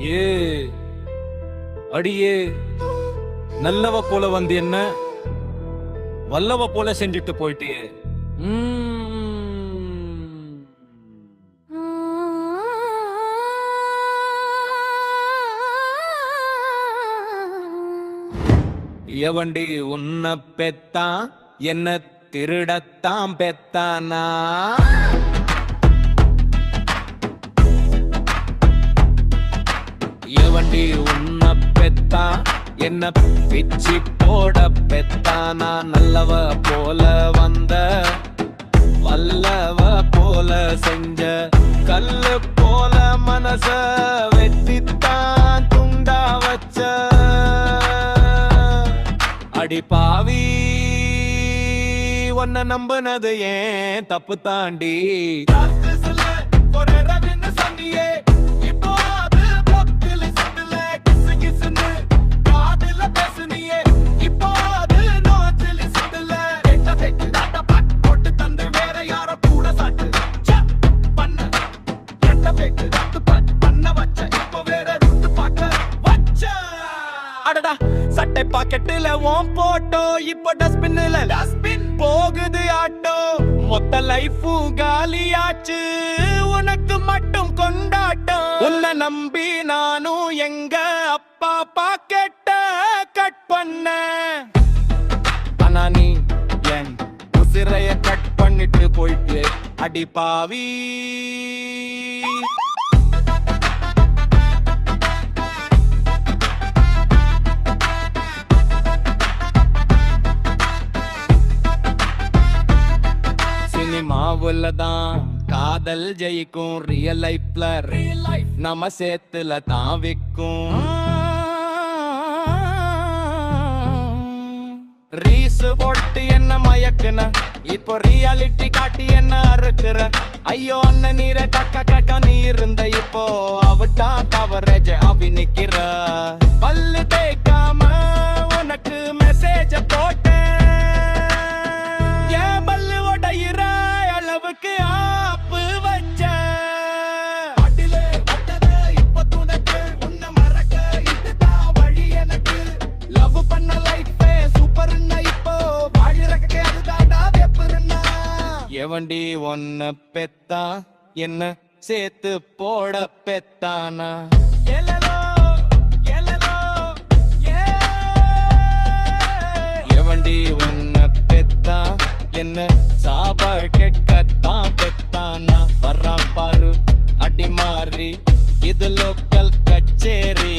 ஏ அடியே, நல்லவ போல வந்து என்ன வல்லவ போல செஞ்சுட்டு போயிட்டியே. எவண்டி உன்ன பெத்தான், என்ன திருடத்தான் பெத்தானா? எவண்டி உன்ன பெத்தான், என்ன பிச்சி போட பெத்தானா? நல்லவ போல வந்த வல்லவ போல செஞ்ச கல்லு போல மனச வெட்டித்தான் துண்டா வச்ச அடி பாவி, உன்னை நம்பினது ஏன் தப்பு தாண்டி. சட்டை பாக்கெட்டுல ஓம் போட்டோ, இப்போ டஸ்ட்பின்ல டஸ்ட்பின் போகுது ஆட்டோ. மொத்த லைஃபும் காலியாச்சு, உனக்கு மட்டும் கொண்டாட்டம். உன்னை நம்பி நானும் எங்க அப்பா பாக்கெட்ட கட் பண்ண, ஆனா நீ என் உசிரைய கட் பண்ணிட்டு போயிட்டு அடி பாவி. சினிமாவுலதான் காதல் ஜெயிக்கும், ரியல் லைஃப்ல நம்ம சேத்துல தான் விக்கும். ரீஸ் போட்டு என்ன மயக்குன, இப்போ ரியாலிட்டி காட்டி என்ன அறுக்குற. ஐயோ அண்ணன் நீரை கக்க கக்க நீ இருந்த, இப்போ அவட்டான் கவரேஜ் அவி நிக்கிற. பல்லு தேய்க்காம உனக்கு மெசேஜ போட்டேன், ஏன் பல்லு உடையிற அளவுக்கு ஆப்பு வச்ச. இப்போ துணக்கு உன்னை மறக்க இதுதான் வழி எனக்கு. லவ் பண்ண லைஃபே சூப்பர்னா, இப்போ வாழறக்கே அதுதான்டா வெப்பர்னா. எவண்டி ஒன்ன பெத்தா, என்ன சேர்த்து போட பெத்தானா? எவண்டி ஒன்ன பெத்தா, என்ன சாப்பாடு கேட்கத்தான் பெத்தானா? வர்றான் பாரு அடி மாறி, இது லோக்கல் கச்சேரி.